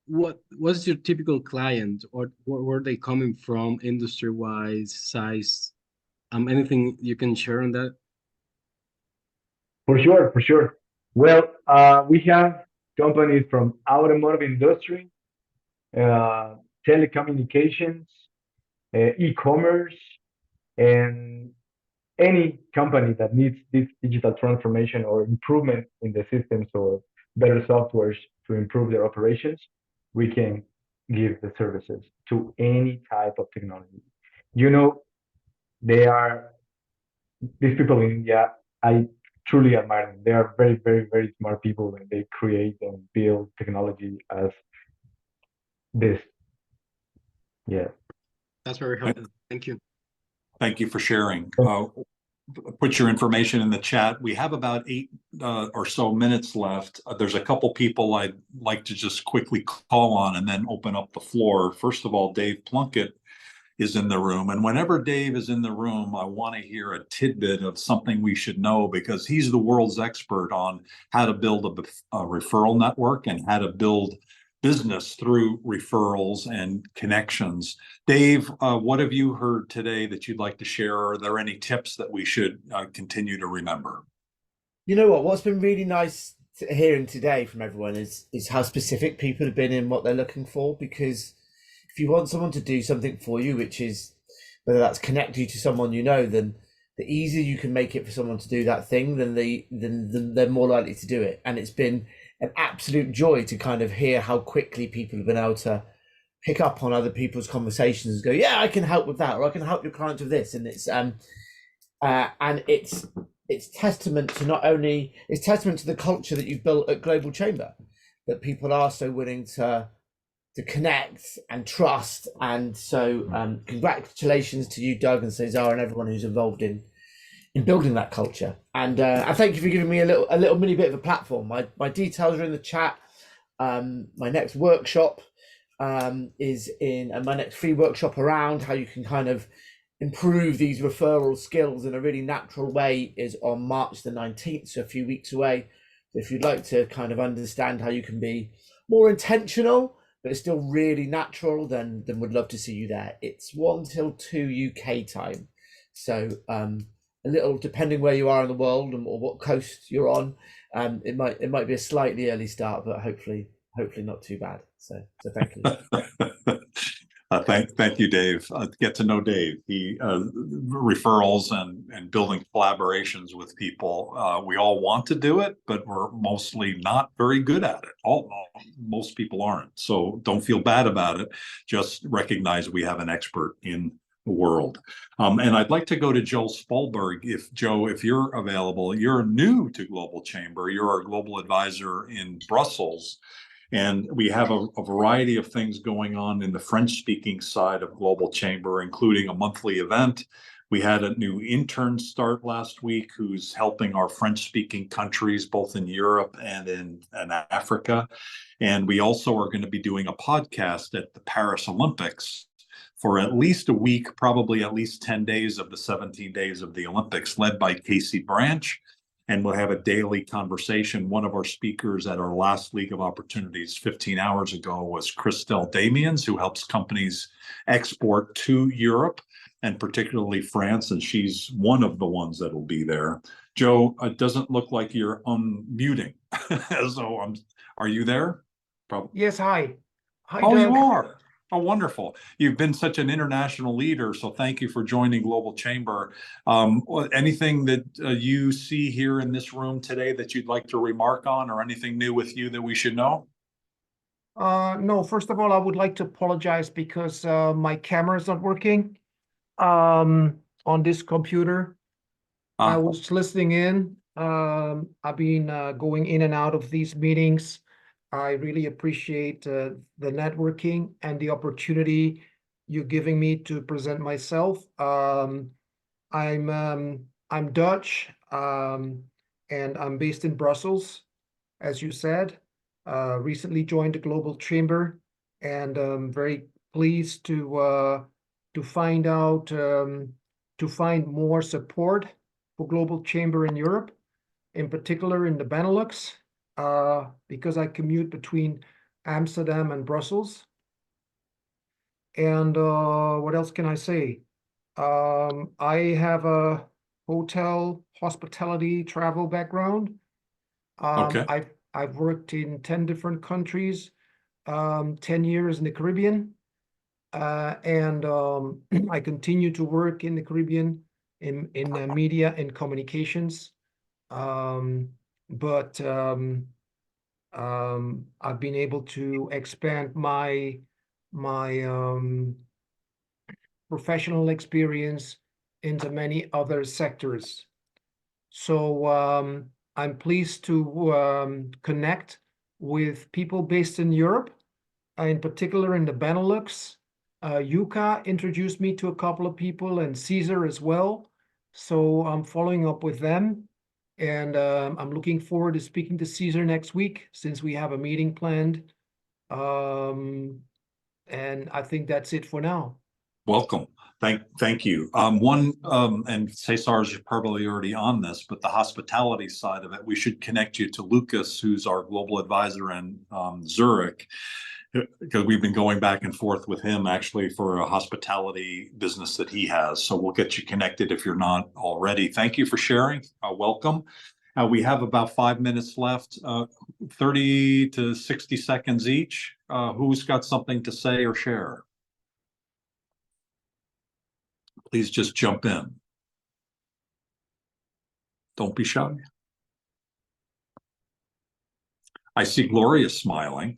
what's your typical client, or where are they coming from, industry-wise, size? Anything you can share on that? For sure. Well, we have companies from automotive industry, telecommunications, e-commerce, and any company that needs this digital transformation or improvement in the systems or better softwares to improve their operations, we can give the services to any type of technology. You know, these people in India, I truly admire them. They are very smart people, and they create and build technology as this. Yeah. That's very helpful. Thank you. Thank you for sharing. Put your information in the chat. We have about 8 or so minutes left. There's a couple people I'd like to just quickly call on and then open up the floor. First of all, Dave Plunkett is in the room. And whenever Dave is in the room, I want to hear a tidbit of something we should know, because he's the world's expert on how to build a referral network and how to build business through referrals and connections. Dave, what have you heard today that you'd like to share? Are there any tips that we should continue to remember? You know what's been really nice hearing today from everyone is how specific people have been in what they're looking for. Because if you want someone to do something for you, which is whether that's connect you to someone you know, then the easier you can make it for someone to do that thing, then they're more likely to do it. And it's been an absolute joy to kind of hear how quickly people have been able to pick up on other people's conversations and go, yeah, I can help with that, or I can help your client with this. And it's testament to it's testament to the culture that you've built at Global Chamber, that people are so willing to connect and trust. And so congratulations to you, Doug and Cesar, and everyone who's involved in building that culture. And I thank you for giving me a little mini bit of a platform. My details are in the chat. My next workshop is in my next free workshop around how you can kind of improve these referral skills in a really natural way is on March the 19th, so a few weeks away. So if you'd like to kind of understand how you can be more intentional but it's still really natural, then would love to see you there. It's 1 till 2 UK time, so a little depending where you are in the world or what coast you're on, it might be a slightly early start, but hopefully not too bad. So thank you. Thank you, Dave. Get to know Dave. He referrals and building collaborations with people. We all want to do it, but we're mostly not very good at it. Most people aren't. So don't feel bad about it. Just recognize we have an expert in the world. And I'd like to go to Joe Spolberg. If you're available, you're new to Global Chamber. You're our global advisor in Brussels. And we have a variety of things going on in the French-speaking side of Global Chamber, including a monthly event. We had a new intern start last week who's helping our French-speaking countries, both in Europe and in Africa. And we also are going to be doing a podcast at the Paris Olympics for at least a week, probably at least 10 days of the 17 days of the Olympics, led by Casey Branch. And we'll have a daily conversation. One of our speakers at our last League of Opportunities 15 hours ago was Christelle Damians, who helps companies export to Europe and particularly France. And she's one of the ones that will be there. Joe, it doesn't look like you're unmuting. So are you there? Probably. Yes, hi. Hi, oh, Doug. You are. Oh, wonderful. You've been such an international leader, so thank you for joining Global Chamber. Anything that you see here in this room today that you'd like to remark on, or anything new with you that we should know? No, first of all, I would like to apologize because my camera is not working on this computer. I was listening in. I've been going in and out of these meetings. I really appreciate the networking and the opportunity you're giving me to present myself. I'm Dutch, and I'm based in Brussels, as you said. Recently joined the Global Chamber, and I'm very pleased to find more support for Global Chamber in Europe, in particular in the Benelux. Because I commute between Amsterdam and Brussels. And what else can I say? I have a hotel, hospitality, travel background. Okay. I've worked in 10 different countries, 10 years in the Caribbean, and I continue to work in the Caribbean in media and communications. But I've been able to expand my professional experience into many other sectors. So I'm pleased to connect with people based in Europe, in particular in the Benelux. Yuka introduced me to a couple of people, and Caesar as well. So I'm following up with them. And I'm looking forward to speaking to Caesar next week, since we have a meeting planned. And I think that's it for now. Welcome. Thank you. And Cesar's probably already on this, but the hospitality side of it, we should connect you to Lucas, who's our global advisor in Zurich, because we've been going back and forth with him actually for a hospitality business that he has. So we'll get you connected if you're not already. Thank you for sharing. Welcome. We have about 5 minutes left, 30 to 60 seconds each. Who's got something to say or share? Please just jump in. Don't be shy. I see Gloria smiling.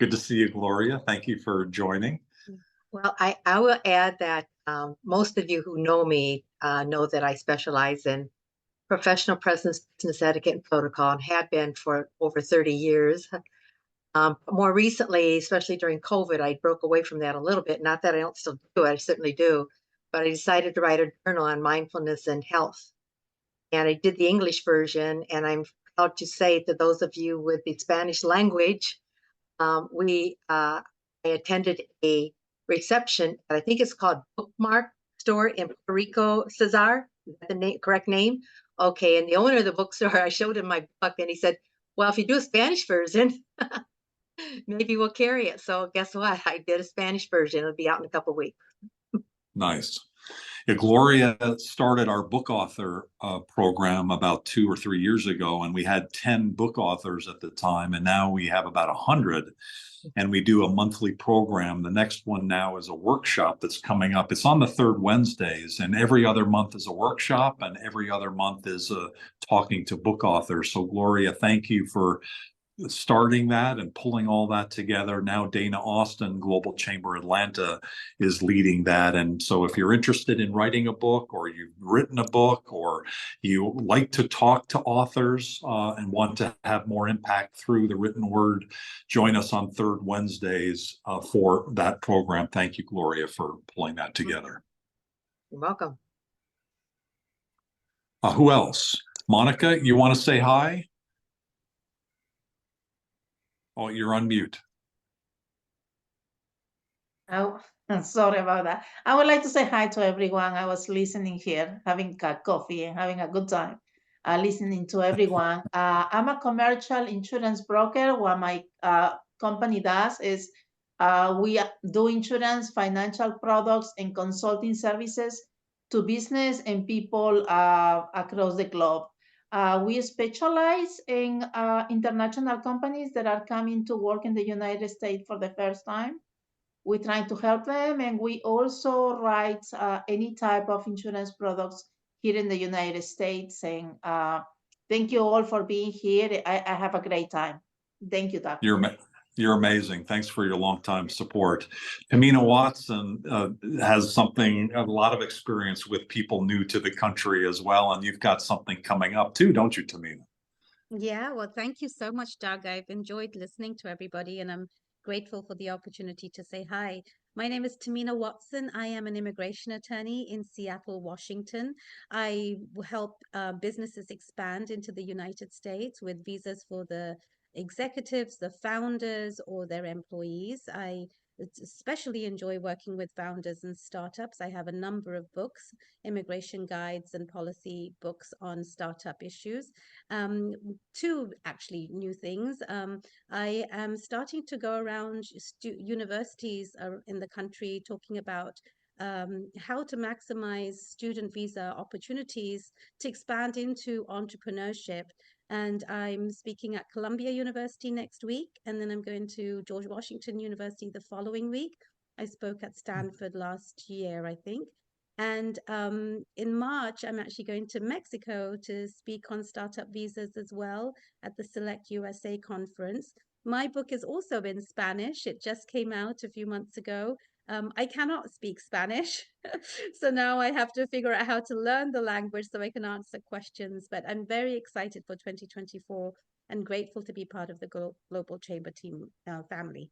Good to see you, Gloria. Thank you for joining. Well, I will add that most of you who know me know that I specialize in professional presence, business etiquette, and protocol, and have been for over 30 years. More recently, especially during COVID, I broke away from that a little bit. Not that I don't still do it, I certainly do, but I decided to write a journal on mindfulness and health. And I did the English version, and I'm proud to say to those of you with the Spanish language, I attended a reception, I think it's called Bookmark Store in Puerto Rico, Cesar, is that the correct name? Okay, and the owner of the bookstore, I showed him my book, and he said, well, if you do a Spanish version, maybe we'll carry it. So guess what? I did a Spanish version. It'll be out in a couple of weeks. Nice. Yeah, Gloria started our book author program about 2 or 3 years ago, and we had 10 book authors at the time, and now we have about 100. And we do a monthly program. The next one now is a workshop that's coming up. It's on the third Wednesdays, and every other month is a workshop, and every other month is talking to book authors. So Gloria, thank you for starting that and pulling all that together. Now Dana Austin, Global Chamber Atlanta, is leading that. And so if you're interested in writing a book, or you've written a book, or you like to talk to authors and want to have more impact through the written word, join us on third Wednesdays for that program. Thank you, Gloria, for pulling that together. You're welcome. Who else? Monica, you want to say hi? Oh, you're on mute. Oh, sorry about that. I would like to say hi to everyone. I was listening here, having a coffee and having a good time, listening to everyone. I'm a commercial insurance broker. What my company does is we do insurance, financial products, and consulting services to business and people across the globe. We specialize in international companies that are coming to work in the United States for the first time. We try to help them, and we also write any type of insurance products here in the United States. And thank you all for being here. I have a great time. Thank you, Doctor. You're amazing. Thanks for your longtime support. Tamina Watson has a lot of experience with people new to the country as well, and you've got something coming up too, don't you, Tamina? Yeah, well, thank you so much, Doug. I've enjoyed listening to everybody, and I'm grateful for the opportunity to say hi. My name is Tamina Watson. I am an immigration attorney in Seattle, Washington. I help businesses expand into the United States with visas for the executives, the founders, or their employees. I especially enjoy working with founders and startups. I have a number of books, immigration guides and policy books on startup issues. Two actually new things. I am starting to go around universities in the country talking about how to maximize student visa opportunities to expand into entrepreneurship. And I'm speaking at Columbia University next week, and then I'm going to George Washington University the following week. I spoke at Stanford last year, I think. And in March, I'm actually going to Mexico to speak on startup visas as well at the Select USA conference. My book is also in Spanish. It just came out a few months ago. I cannot speak Spanish, so now I have to figure out how to learn the language so I can answer questions. But I'm very excited for 2024 and grateful to be part of the Global Chamber team family.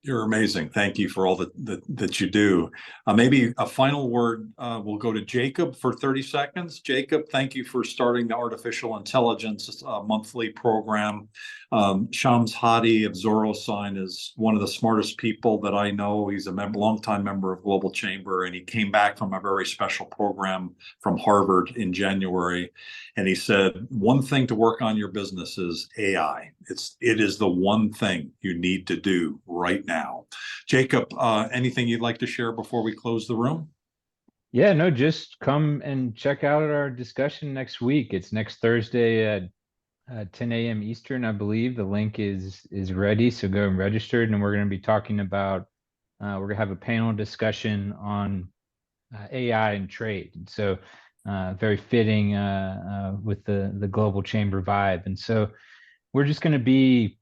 You're amazing. Thank you for all that you do. Maybe a final word. We'll go to Jacob for 30 seconds. Jacob, thank you for starting the Artificial Intelligence monthly program. Shams Hadi of Zorosign is one of the smartest people that I know. He's a longtime member of Global Chamber, and he came back from a very special program from Harvard in January. And he said, one thing to work on your business is AI. It is the one thing you need to do right now. Jacob, anything you'd like to share before we close the room? Yeah, no, just come and check out our discussion next week. It's next Thursday at 10 a.m. Eastern, I believe. The link is ready, so go and register. And we're going to be talking about, we're going to have a panel discussion on AI and trade. And so very fitting with the Global Chamber vibe. And so we're just going to be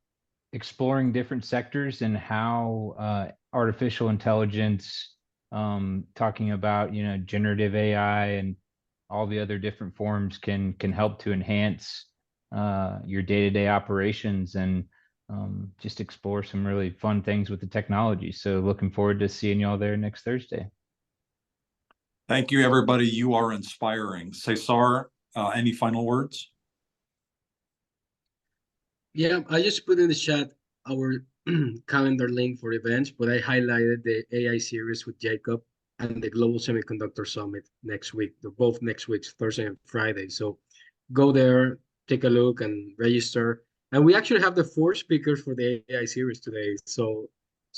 exploring different sectors and how artificial intelligence, talking about, you know, generative AI and all the other different forms can help to enhance your day-to-day operations and just explore some really fun things with the technology. So looking forward to seeing y'all there next Thursday. Thank you, everybody. You are inspiring. Cesar, any final words? Yeah, I just put in the chat our calendar link for events, but I highlighted the AI series with Jacob and the Global Semiconductor Summit next week. They're both next week, Thursday and Friday. So go there, take a look and register. And we actually have the 4 speakers for the AI series today. So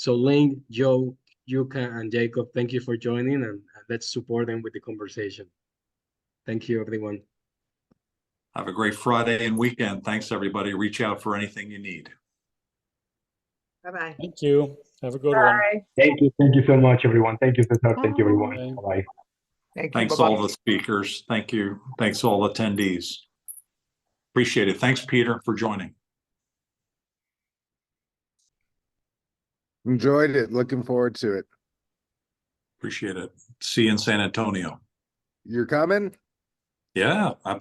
Ling, Joe, Yuka, and Jacob, thank you for joining, and let's support them with the conversation. Thank you, everyone. Have a great Friday and weekend. Thanks, everybody. Reach out for anything you need. Bye-bye. Thank you. Have a good one. Thank you. Thank you so much, everyone. Thank you, Cesar. Thank you, everyone. Bye. Bye-bye. Thank you. Thanks Bye-bye. all the speakers. Thank you. Thanks all attendees. Appreciate it. Thanks, Peter, for joining. Enjoyed it. Looking forward to it. Appreciate it. See you in San Antonio. You're coming? Yeah, absolutely.